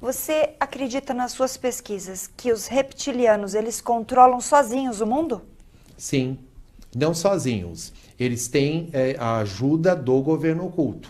Você acredita nas suas pesquisas que os reptilianos, eles controlam sozinhos o mundo? Sim, não sozinhos. Eles têm a ajuda do governo oculto.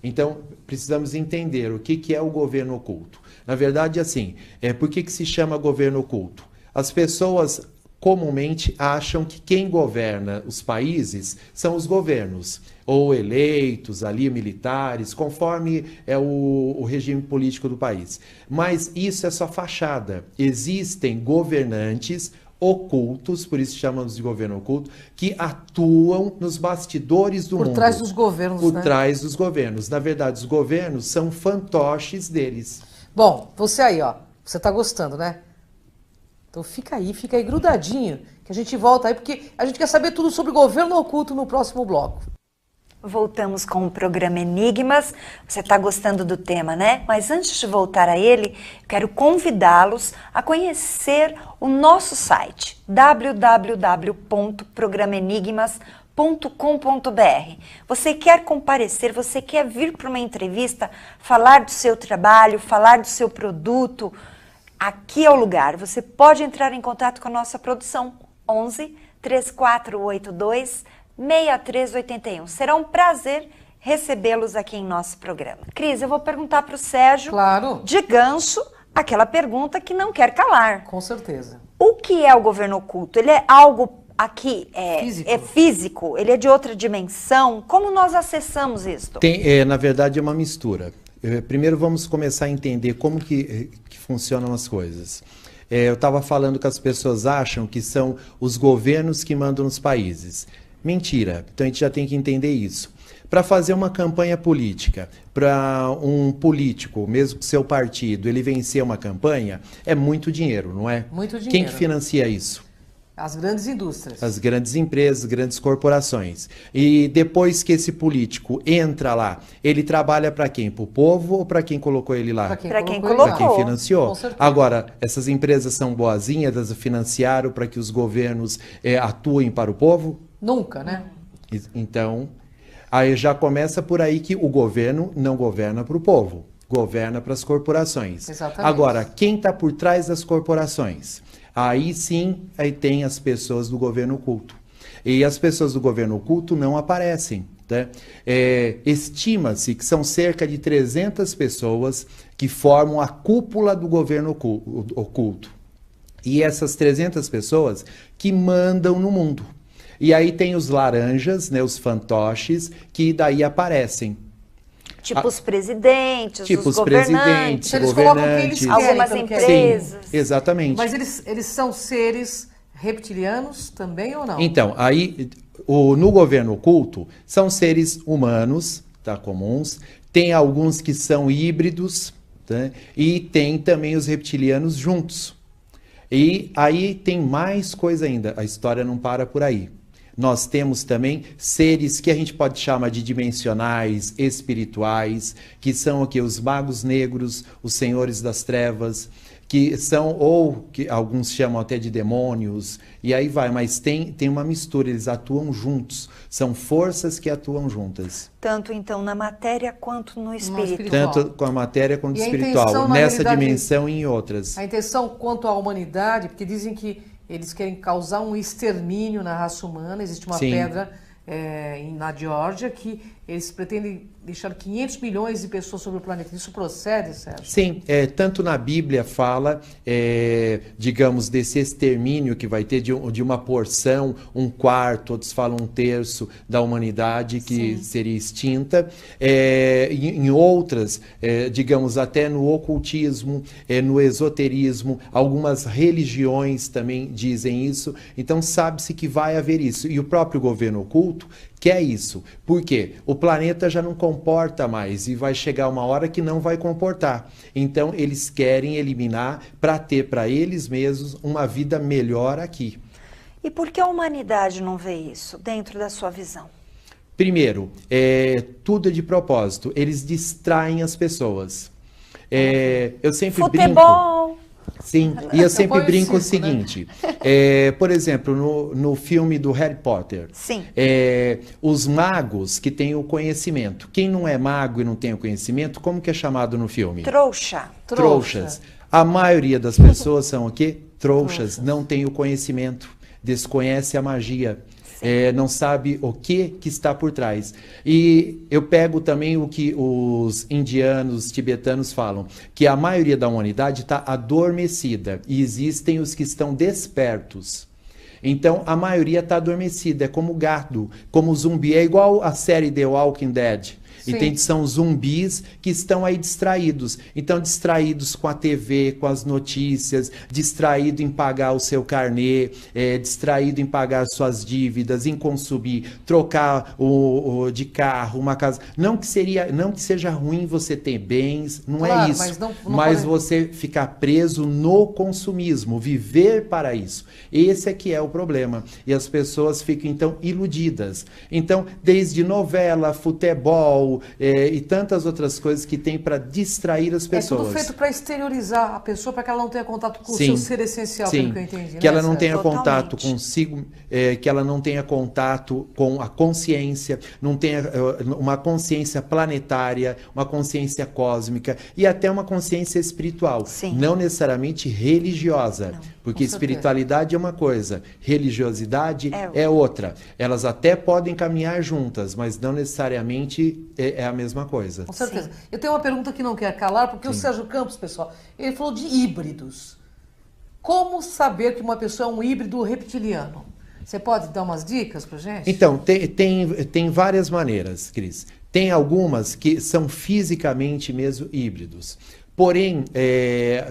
Então, precisamos entender o que é o governo oculto. Na verdade, assim, por que se chama governo oculto? As pessoas comumente acham que quem governa os países são os governos, ou eleitos ali, militares, conforme o regime político do país. Mas isso é só fachada. Existem governantes ocultos, por isso chamamos de governo oculto, que atuam nos bastidores do mundo. Por trás dos governos, Por trás dos governos. Na verdade, os governos são fantoches deles. Bom, você aí, ó, você tá gostando, né? Então fica aí grudadinho, que a gente volta aí, porque a gente quer saber tudo sobre governo oculto no próximo bloco. Voltamos com o programa Enigmas. Você está gostando do tema, né? Mas antes de voltar a ele, quero convidá-los a conhecer o nosso site, www.programenigmas.com.br. Você quer comparecer, você quer vir para uma entrevista, falar do seu trabalho, falar do seu produto? Aqui é o lugar. Você pode entrar em contato com a nossa produção, 11 3482 6381. Será um prazer recebê-los aqui em nosso programa. Cris, eu vou perguntar para o Sérgio, claro, de gancho, aquela pergunta que não quer calar. Com certeza. O que é o governo oculto? Ele é algo aqui, físico. É físico? Ele é de outra dimensão? Como nós acessamos isto? Na verdade, é uma mistura. Primeiro vamos começar a entender como que funcionam as coisas. Eu estava falando que as pessoas acham que são os governos que mandam nos países. Mentira. Então a gente já tem que entender isso. Para fazer uma campanha política, para um político, mesmo que seu partido, ele vencer uma campanha, é muito dinheiro, não é? Muito dinheiro. Quem que financia isso? As grandes indústrias. As grandes empresas, grandes corporações. E depois que esse político entra lá, ele trabalha para quem? Para o povo ou para quem colocou ele lá? Para quem colocou. Para quem financiou. Com certeza. Agora, essas empresas são boazinhas, elas financiaram para que os governos atuem para o povo? Nunca, né? Então, aí já começa por aí que o governo não governa para o povo, governa para as corporações. Exatamente. Agora, quem está por trás das corporações? Aí sim, aí tem as pessoas do governo oculto. E as pessoas do governo oculto não aparecem. Né? Estima-se que são cerca de 300 pessoas que formam a cúpula do governo oculto. E essas 300 pessoas que mandam no mundo. E aí tem os laranjas, né, os fantoches, que daí aparecem. Tipo os presidentes, tipo os governantes. Eles colocam quem eles querem, algumas empresas. Sim, exatamente. Mas eles são seres reptilianos também ou não? Então, aí no governo oculto são seres humanos, tá, comuns. Tem alguns que são híbridos, tá, e tem também os reptilianos juntos. E aí tem mais coisa ainda. A história não para por aí. Nós temos também seres que a gente pode chamar de dimensionais, espirituais, que são o quê? Os magos negros, os senhores das trevas, que são, ou que alguns chamam até de demônios, e aí vai, mas tem uma mistura, eles atuam juntos, são forças que atuam juntas. Tanto então na matéria quanto no espírito. Tanto com a matéria quanto no espiritual, nessa dimensão e em outras. A intenção quanto à humanidade, porque dizem que eles querem causar um extermínio na raça humana. Existe uma pedra na Geórgia que eles pretendem deixar 500 milhões de pessoas sobre o planeta. Isso procede, Sérgio? Sim, tanto na Bíblia fala, digamos, desse extermínio que vai ter de uma porção, um quarto, outros falam um terço da humanidade que seria extinta. Em outras, digamos, até no ocultismo, no esoterismo, algumas religiões também dizem isso. Então sabe-se que vai haver isso. E o próprio governo oculto quer isso. Por quê? O planeta já não comporta mais e vai chegar uma hora que não vai comportar. Então eles querem eliminar para ter para eles mesmos uma vida melhor aqui. E por que a humanidade não vê isso dentro da sua visão? Primeiro, tudo é de propósito. Eles distraem as pessoas. Eu sempre Futebol. brinco. Sim, e eu sempre Foi o brinco o circo, né? seguinte, por exemplo, no filme do Harry Potter, Sim. os magos que têm o conhecimento, quem não é mago e não tem o conhecimento, como que é chamado no filme? Trouxa. Trouxas. A maioria das pessoas são o quê? Trouxas, não tem o conhecimento, desconhece a magia. Não sabe o que está por trás. E eu pego também o que os indianos, tibetanos falam, que a maioria da humanidade está adormecida e existem os que estão despertos. Então, a maioria está adormecida, é como gado, como zumbi. É igual a série The Walking Dead. Entende? São zumbis que estão aí distraídos. Então, distraídos com a TV, com as notícias, distraído em pagar o seu carnê, distraído em pagar suas dívidas, em consumir, trocar de carro, uma casa. Não que seja ruim você ter bens, não Claro, é isso. mas não mas pode... você ficar preso no consumismo, viver para isso. Esse é que é o problema. E as pessoas ficam, então, iludidas. Então, desde novela, futebol, e tantas outras coisas que tem para distrair as pessoas. É tudo feito para exteriorizar a pessoa, para que ela não tenha contato com o seu ser essencial, sim, pelo que eu entendi. Que ela não tenha Totalmente. contato consigo, que ela não tenha contato com a consciência, não tenha uma consciência planetária, uma consciência cósmica e até uma consciência espiritual. Sim. Não necessariamente religiosa. Não. Porque espiritualidade é uma coisa, religiosidade é outra. Elas até podem caminhar juntas, mas não necessariamente é a mesma coisa. Com certeza. Sim. Eu tenho uma pergunta que não quer calar, porque Sim. o Sérgio Campos, pessoal, ele falou de híbridos. Como saber que uma pessoa é um híbrido reptiliano? Você pode dar umas dicas pra gente? Então, tem várias maneiras, Cris. Tem algumas que são fisicamente mesmo híbridos. Porém,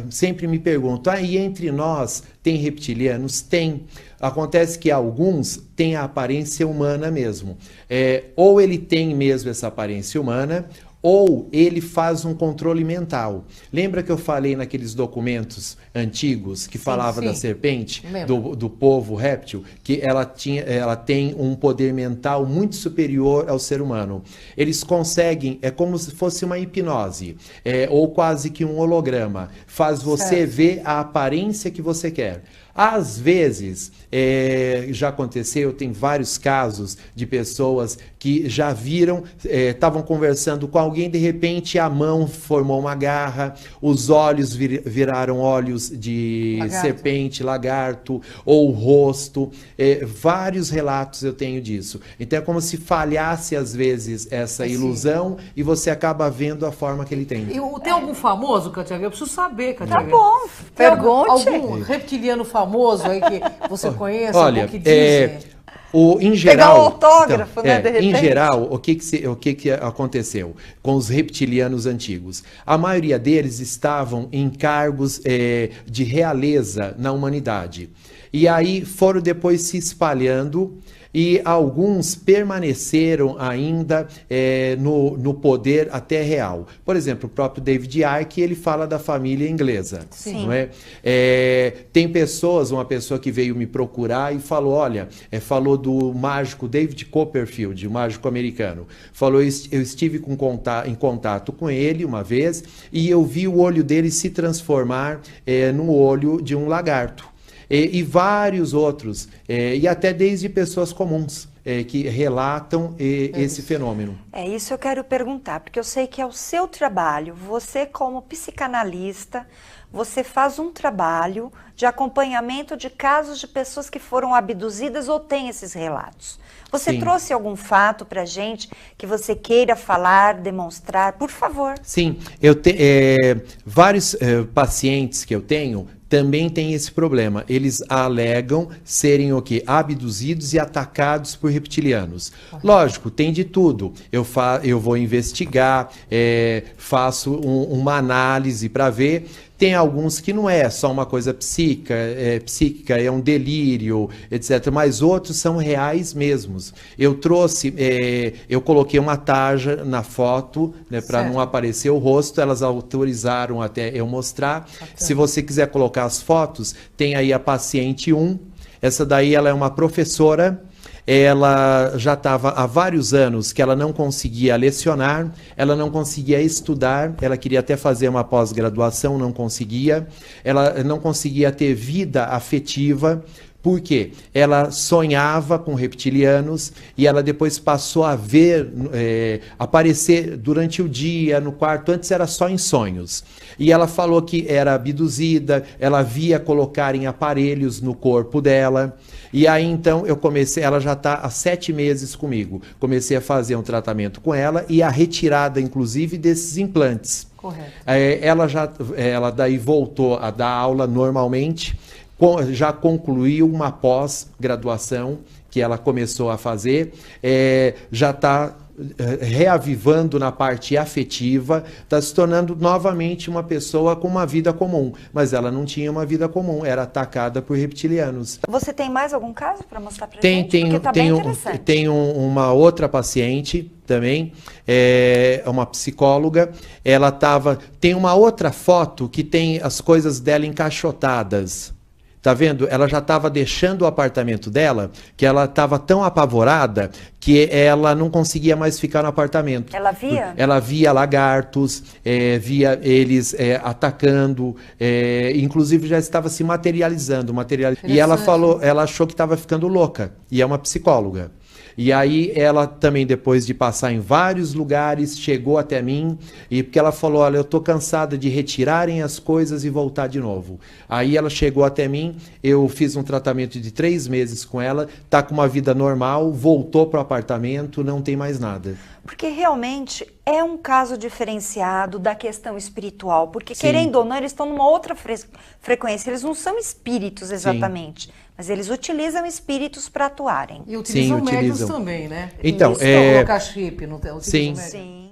sempre me pergunto, e entre nós tem reptilianos? Tem. Acontece que alguns têm a aparência humana mesmo. Ou ele tem mesmo essa aparência humana, ou ele faz um controle mental. Lembra que eu falei naqueles documentos antigos que falava da serpente, do povo réptil, que ela tem um poder mental muito superior ao ser humano. Eles conseguem, é como se fosse uma hipnose, ou quase que um holograma. Faz você ver a aparência que você quer. Às vezes, já aconteceu, tem vários casos de pessoas que já viram, estavam conversando com alguém, de repente a mão formou uma garra, os olhos viraram olhos de serpente, lagarto, ou o rosto. Vários relatos eu tenho disso. Então é como se falhasse às vezes essa ilusão e você acaba vendo a forma que ele tem. Tem algum famoso, Katia? Eu preciso saber, Katia. Tá bom, pergunte. Algum reptiliano famoso aí que você conheça, olha, que dizem? Em geral, pegar o autógrafo, né, de repente. Em geral, o que aconteceu com os reptilianos antigos? A maioria deles estavam em cargos de realeza na humanidade. E aí foram depois se espalhando e alguns permaneceram ainda no poder até real. Por exemplo, o próprio David Icke, ele fala da família inglesa. Sim. Não é? Tem uma pessoa que veio me procurar e falou, olha, falou do mágico David Copperfield, o mágico americano. Falou, eu estive em contato com ele uma vez e eu vi o olho dele se transformar no olho de um lagarto. E vários outros, e até desde pessoas comuns que relatam esse fenômeno. Isso eu quero perguntar, porque eu sei que é o seu trabalho, você como psicanalista, você faz um trabalho de acompanhamento de casos de pessoas que foram abduzidas ou têm esses relatos. Você Sim. trouxe algum fato pra gente que você queira falar, demonstrar, por favor? Sim, vários pacientes que eu tenho também têm esse problema. Eles alegam serem o quê? Abduzidos e atacados por reptilianos. Lógico, tem de tudo. Eu vou investigar, faço uma análise para ver. Tem alguns que não é só uma coisa psíquica, é um delírio, etc. Mas outros são reais mesmos. Eu coloquei uma tarja na foto, né, para não aparecer o rosto. Elas autorizaram até eu mostrar. Se você quiser colocar as fotos, tem aí a paciente 1. Essa daí ela é uma professora. ela já estava há vários anos que ela não conseguia lecionar, ela não conseguia estudar, ela queria até fazer uma pós-graduação, não conseguia, ela não conseguia ter vida afetiva. Por quê? Ela sonhava com reptilianos e ela depois passou a ver, aparecer durante o dia no quarto. Antes era só em sonhos. E ela falou que era abduzida, ela via colocarem aparelhos no corpo dela. E aí então eu comecei, ela já está há 7 meses comigo. Comecei a fazer um tratamento com ela e a retirada, inclusive, desses implantes. Correto. Ela daí voltou a dar aula normalmente. Já concluiu uma pós-graduação que ela começou a fazer, já está reavivando na parte afetiva, está se tornando novamente uma pessoa com uma vida comum, mas ela não tinha uma vida comum, era atacada por reptilianos. Você tem mais algum caso para mostrar para gente? Porque tá bem interessante. Tem uma outra paciente também, uma psicóloga, tem uma outra foto que tem as coisas dela encaixotadas. Tá vendo? Ela já estava deixando o apartamento dela, que ela estava tão apavorada que ela não conseguia mais ficar no apartamento. Ela via? Ela via lagartos, via eles atacando, inclusive já estava se materializando. E ela falou, ela achou que estava ficando louca, e é uma psicóloga. E aí ela também, depois de passar em vários lugares, chegou até mim, e porque ela falou, olha, eu estou cansada de retirarem as coisas e voltar de novo. Aí ela chegou até mim, eu fiz um tratamento de 3 meses com ela, está com uma vida normal, voltou para o apartamento, não tem mais nada. Porque realmente é um caso diferenciado da questão espiritual, porque Sim. querendo ou não, eles estão numa outra frequência, eles não são espíritos exatamente. Sim. Mas eles utilizam espíritos para atuarem. E utilizam médiuns também, né? Então, colocar chip no sim. médium. Sim.